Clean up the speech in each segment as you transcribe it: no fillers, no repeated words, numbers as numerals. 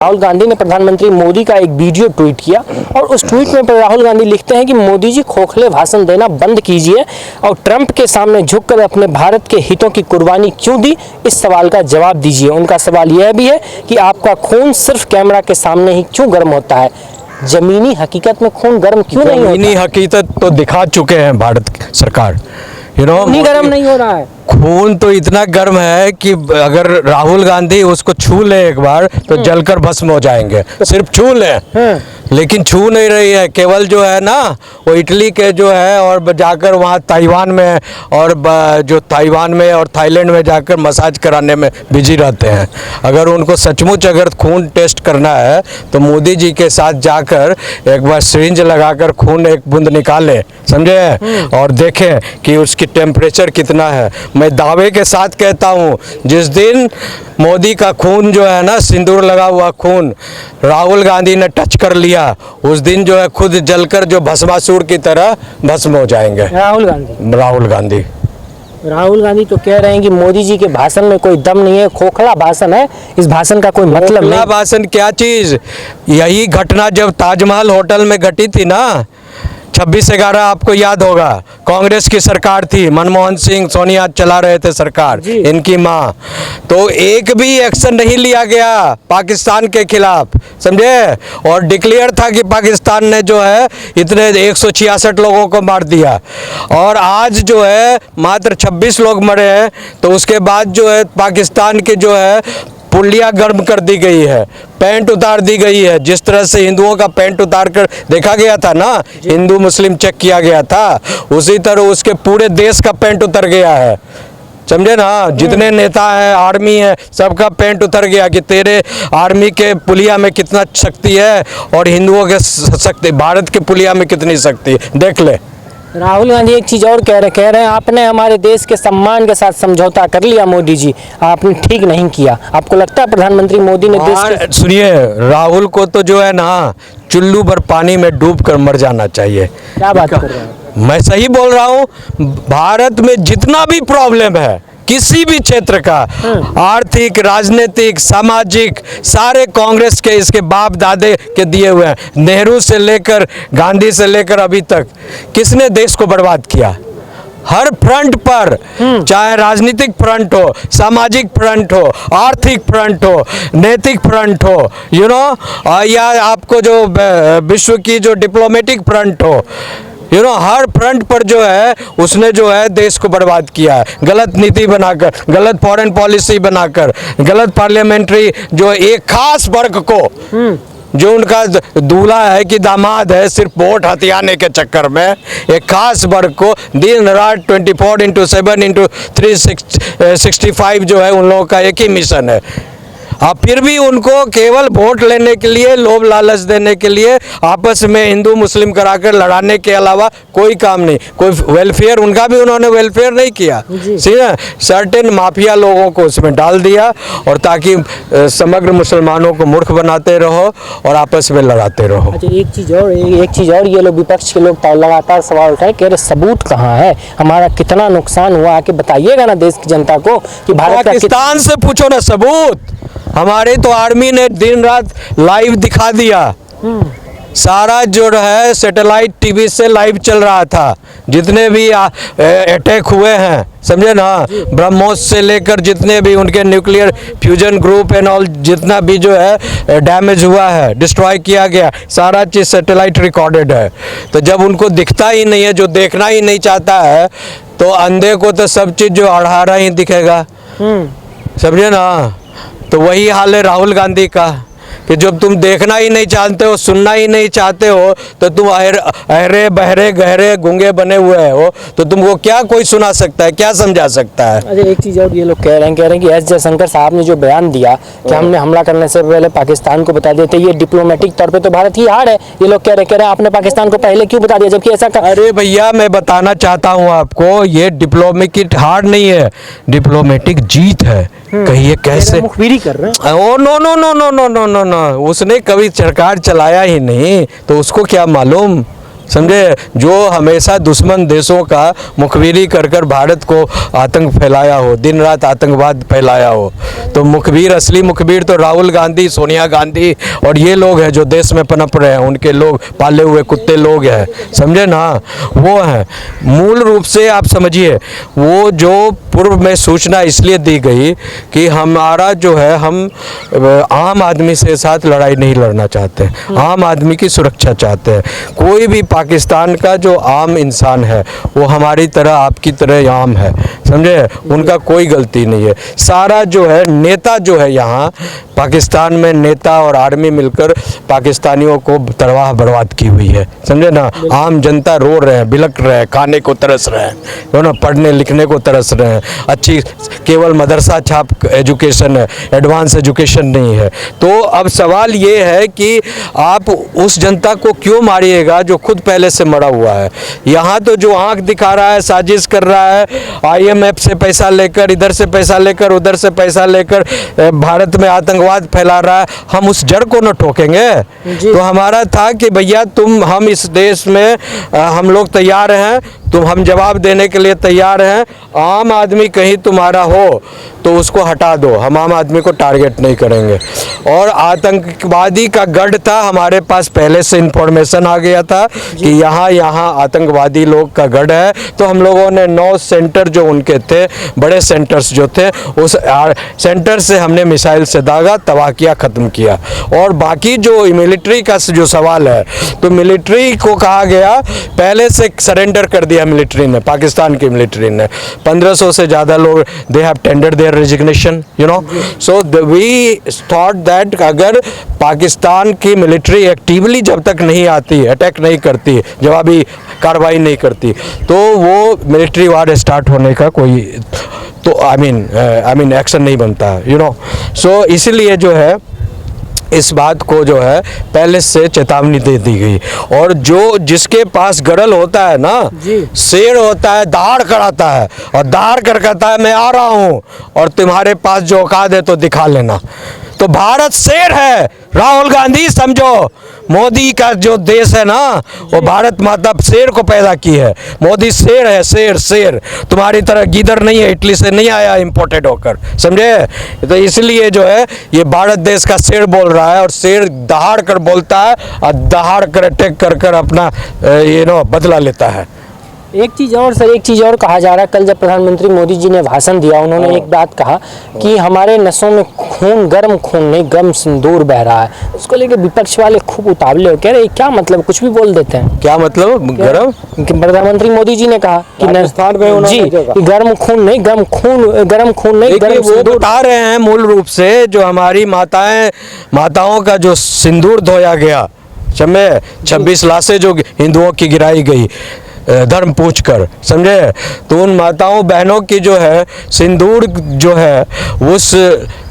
राहुल गांधी ने प्रधानमंत्री मोदी का एक वीडियो ट्वीट किया और उस ट्वीट में राहुल गांधी लिखते हैं कि मोदी जी खोखले भाषण देना बंद कीजिए और ट्रंप के सामने झुककर अपने भारत के हितों की कुर्बानी क्यों दी, इस सवाल का जवाब दीजिए। उनका सवाल यह भी है कि आपका खून सिर्फ कैमरा के सामने ही क्यों गर्म होता है, जमीनी हकीकत में खून गर्म क्यों नहीं होता? जमीनी हकीकत तो दिखा चुके हैं भारत सरकार, गर्म नहीं हो रहा है। खून तो इतना गर्म है कि अगर राहुल गांधी उसको छू ले एक बार तो जलकर भस्म हो जाएंगे। सिर्फ छू ले, लेकिन छू नहीं रही है। केवल जो है ना वो इटली के जो है और जाकर वहाँ ताइवान में और जो ताइवान में और थाईलैंड में जाकर मसाज कराने में बिजी रहते हैं। अगर उनको सचमुच अगर खून टेस्ट करना है तो मोदी जी के साथ जाकर एक बार सिरिंज लगाकर खून एक बूंद निकालें, समझे, और देखें कि उसकी टेम्परेचर कितना है। मैं दावे के साथ कहता हूँ, जिस दिन मोदी का खून जो है ना, सिंदूर लगा हुआ खून राहुल गांधी ने टच कर लिया, उस दिन जो है खुद जलकर जो भस्मासुर की तरह भस्म हो जाएंगे। राहुल गांधी तो कह रहे हैं कि मोदी जी के भाषण में कोई दम नहीं है, खोखला भाषण है, इस भाषण का कोई मतलब नहीं। भाषण क्या चीज? यही घटना जब ताजमहल होटल में घटी थी ना, 26/11 आपको याद होगा, कांग्रेस की सरकार थी, मनमोहन सिंह सोनिया चला रहे थे सरकार, इनकी माँ, तो एक भी एक्शन नहीं लिया गया पाकिस्तान के खिलाफ, समझे, और डिक्लेयर था कि पाकिस्तान ने जो है इतने 166 लोगों को मार दिया, और आज जो है मात्र 26 लोग मरे हैं। तो उसके बाद जो है पाकिस्तान के जो है पुलिया गर्म कर दी गई है, पैंट उतार दी गई है। जिस तरह से हिंदुओं का पैंट उतार कर देखा गया था ना, हिंदू मुस्लिम चेक किया गया था, उसी तरह उसके पूरे देश का पैंट उतर गया है, समझे ना। जितने नेता हैं, आर्मी है, सबका पैंट उतर गया कि तेरे आर्मी के पुलिया में कितना शक्ति है और हिंदुओं के शक्ति, भारत के पुलिया में कितनी शक्ति है, देख ले। राहुल गांधी एक चीज़ और कह रहे हैं, आपने हमारे देश के सम्मान के साथ समझौता कर लिया मोदी जी, आपने ठीक नहीं किया। आपको लगता है प्रधानमंत्री मोदी ने देश के... सुनिए, राहुल को तो जो है ना चुल्लू भर पानी में डूब कर मर जाना चाहिए। क्या बात कर रहे हैं? मैं सही बोल रहा हूँ। भारत में जितना भी प्रॉब्लम है किसी भी क्षेत्र का, आर्थिक, राजनीतिक, सामाजिक, सारे कांग्रेस के, इसके बाप दादे के दिए हुए हैं। नेहरू से लेकर गांधी से लेकर अभी तक किसने देश को बर्बाद किया? हर फ्रंट पर, चाहे राजनीतिक फ्रंट हो, सामाजिक फ्रंट हो, आर्थिक फ्रंट हो, नैतिक फ्रंट हो, या आपको जो विश्व की जो डिप्लोमेटिक फ्रंट हो, हर फ्रंट पर जो है उसने जो है देश को बर्बाद किया है। गलत नीति बनाकर, गलत फॉरेन पॉलिसी बनाकर, गलत पार्लियामेंट्री, जो एक खास वर्ग को, जो उनका दूल्हा है कि दामाद है, सिर्फ वोट हथियाने के चक्कर में एक खास वर्ग को दिन रात 24x7/365 जो है उन लोगों का एक ही मिशन है। अब फिर भी उनको केवल वोट लेने के लिए, लोभ लालच देने के लिए आपस में हिंदू मुस्लिम कराकर लड़ाने के अलावा कोई काम नहीं। कोई वेलफेयर, उनका भी उन्होंने वेलफेयर नहीं किया, सर्टेन माफिया लोगों को उसमें डाल दिया, और ताकि समग्र मुसलमानों को मूर्ख बनाते रहो और आपस में लड़ाते रहो। अच्छा, एक चीज़ और, ये लोग विपक्ष के लोग लगातार सवाल उठाए, कह रहे सबूत कहाँ है, हमारा कितना नुकसान हुआ, आके बताइएगा ना देश की जनता को कि भारत पाकिस्तान से पूछो ना सबूत। हमारे तो आर्मी ने दिन रात लाइव दिखा दिया, सारा जो है सैटेलाइट टीवी से लाइव चल रहा था, जितने भी अटैक हुए हैं, समझे ना, ब्रह्मोस से लेकर जितने भी उनके nuclear fusion group and all, जितना भी जो है डैमेज हुआ है, डिस्ट्रॉय किया गया, सारा चीज़ सैटेलाइट रिकॉर्डेड है। तो जब उनको दिखता ही नहीं है, जो देखना ही नहीं चाहता है, तो अंधे को तो सब चीज़ जो अड़हारा ही दिखेगा, समझे ना। तो वही हाल है राहुल गांधी का कि जब तुम देखना ही नहीं चाहते हो, सुनना ही नहीं चाहते हो, तो तुम अहरे बहरे गहरे गूंगे बने हुए हो, तो तुमको क्या कोई सुना सकता है, क्या समझा सकता है? अच्छा, एक चीज़ और ये लोग कह रहे हैं कि एस जयशंकर साहब ने जो बयान दिया कि हमने हमला करने से पहले पाकिस्तान को बता देते, ये डिप्लोमेटिक तौर पे तो भारत ही हार है। ये लोग कह रहे हैं आपने पाकिस्तान को पहले क्यों बता दिया, जबकि ऐसा अरे भैया, मैं बताना चाहता हूँ आपको, ये डिप्लोमेटिक हार नहीं है, डिप्लोमेटिक जीत है। कहिए कैसे? मुखबिरी कर रहे हैं। Oh no no no no no no no no, उसने कभी सरकार चलाया ही नहीं, तो उसको क्या मालूम, समझे, जो हमेशा दुश्मन देशों का मुखबिरी कर कर भारत को आतंक फैलाया हो, दिन रात आतंकवाद फैलाया हो, तो मुखबिर, असली मुखबिर तो राहुल गांधी, सोनिया गांधी और ये लोग हैं जो देश में पनप रहे हैं, उनके लोग पाले हुए कुत्ते लोग हैं, समझे ना, वो हैं। मूल रूप से आप समझिए, वो जो पूर्व में सूचना इसलिए दी गई कि हमारा जो है, हम आम आदमी से साथ लड़ाई नहीं लड़ना चाहते, आम आदमी की सुरक्षा चाहते हैं। कोई भी पाकिस्तान का जो आम इंसान है वो हमारी तरह, आपकी तरह आम है, समझे, उनका कोई गलती नहीं है। सारा जो है नेता जो है यहाँ पाकिस्तान में, नेता और आर्मी मिलकर पाकिस्तानियों को तबाह बर्बाद की हुई है, समझे ना। आम जनता रो रहे हैं, बिलक रहे हैं, खाने को तरस रहे हैं, है ना, पढ़ने लिखने को तरस रहे हैं। अच्छी केवल मदरसा छाप एजुकेशन है, एडवांस एजुकेशन नहीं है। तो अब सवाल ये है कि आप उस जनता को क्यों मारिएगा जो खुद पहले से मरा हुआ है। यहाँ तो जो आंख दिखा रहा है, साजिश कर रहा है, IMF से पैसा लेकर, इधर से पैसा लेकर, उधर से पैसा लेकर भारत में आतंकवाद फैला रहा है, हम उस जड़ को न ठोकेंगे। तो हमारा था कि भैया तुम, हम इस देश में हम लोग तैयार हैं, तुम, हम जवाब देने के लिए तैयार हैं। आम आदमी कहीं तुम्हारा हो तो उसको हटा दो, हम आम आदमी को टारगेट नहीं करेंगे। और आतंकवादी का गढ़ था, हमारे पास पहले से इंफॉर्मेशन आ गया था कि यहाँ आतंकवादी लोग का गढ़ है। तो हम लोगों ने 9 सेंटर जो उनके थे, बड़े सेंटर्स जो थे, उस सेंटर से हमने मिसाइल से दागा, तबाह किया, ख़त्म किया। और बाकी जो मिलिट्री का जो सवाल है, तो मिलिट्री को कहा गया, पहले से सरेंडर कर दिया मिलिट्री ने, पाकिस्तान की मिलिट्री ने। 1500 से ज़्यादा लोग, they have tendered their resignation, you know. So we thought that अगर पाकिस्तान की मिलिट्री एक्टिवली जब तक नहीं आती, अटैक नहीं करती, जवाबी कार्रवाई नहीं करती, तो वो मिलिट्री वार स्टार्ट होने का कोई, तो आई मीन एक्शन नहीं बनता, यू नो। सो इसलिए जो है इस बात को जो है पहले से चेतावनी दे दी गई। और जो जिसके पास गरल होता है ना, शेर होता है, दहाड़ कर आता है और दहाड़ कर कहता है मैं आ रहा हूँ, और तुम्हारे पास जो औकात है तो दिखा लेना। तो भारत शेर है, राहुल गांधी समझो, मोदी का जो देश है ना, वो भारत माता शेर को पैदा की है। मोदी शेर है, शेर शेर, तुम्हारी तरह गीदड़ नहीं है, इटली से नहीं आया इंपोर्टेड होकर, समझे। तो इसलिए जो है ये भारत देश का शेर बोल रहा है, और शेर दहाड़ कर बोलता है और दहाड़ कर अटैक कर कर अपना बदला लेता है। एक चीज़ और सर, एक चीज़ और कहा जा रहा है, कल जब प्रधानमंत्री मोदी जी ने भाषण दिया, उन्होंने एक बात कहा कि हमारे नसों में खून, गर्म खून नहीं, गर्म सिंदूर बह रहा है। उसको लेकर विपक्ष वाले खूब उतावले हो, कह रहे क्या मतलब, कुछ भी बोल देते हैं। क्या मतलब गर्म? प्रधानमंत्री मोदी जी ने कहा कि राजस्थान में जी गर्म खून नहीं, गर्म खून नहीं, गर्म सिंदूर बता रहे हैं। मूल रूप से जो हमारी माताओं का जो सिंदूर धोया गया, समझे, 26 लाशें जो हिंदुओं की गिराई गई धर्म पूछकर, समझे, तो उन माताओं बहनों की जो है सिंदूर जो है, उस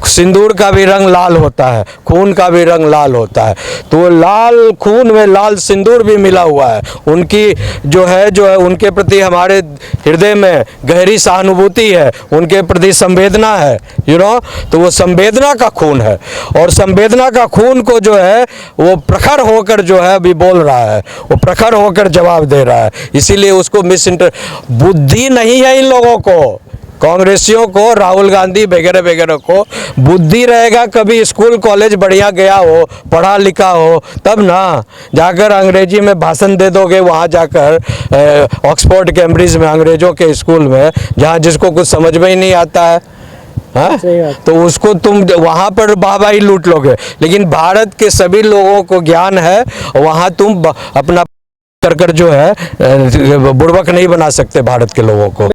सिंदूर का भी रंग लाल होता है, खून का भी रंग लाल होता है। तो लाल खून में लाल सिंदूर भी मिला हुआ है। उनकी जो है उनके प्रति हमारे हृदय में गहरी सहानुभूति है, उनके प्रति संवेदना है, यू नो। तो वो संवेदना का खून है, और संवेदना का खून को जो है वो प्रखर होकर जो है अभी बोल रहा है, वो प्रखर होकर जवाब दे रहा है। इसीलिए उसको बुद्धि नहीं है इन लोगों को, कांग्रेसियों को, राहुल गांधी वगैरह वगैरह को बुद्धि रहेगा, कभी स्कूल कॉलेज बढ़िया गया हो, पढ़ा लिखा हो, तब ना जाकर अंग्रेजी में भाषण दे दोगे, वहाँ जाकर ऑक्सफोर्ड कैम्ब्रिज में अंग्रेजों के स्कूल में, जहाँ जिसको कुछ समझ में ही नहीं आता है, हाँ, तो उसको तुम वहाँ पर वाहवाही लूट लोगे। लेकिन भारत के सभी लोगों को ज्ञान है, वहाँ तुम अपना कर जो है बुड़बक नहीं बना सकते भारत के लोगों को।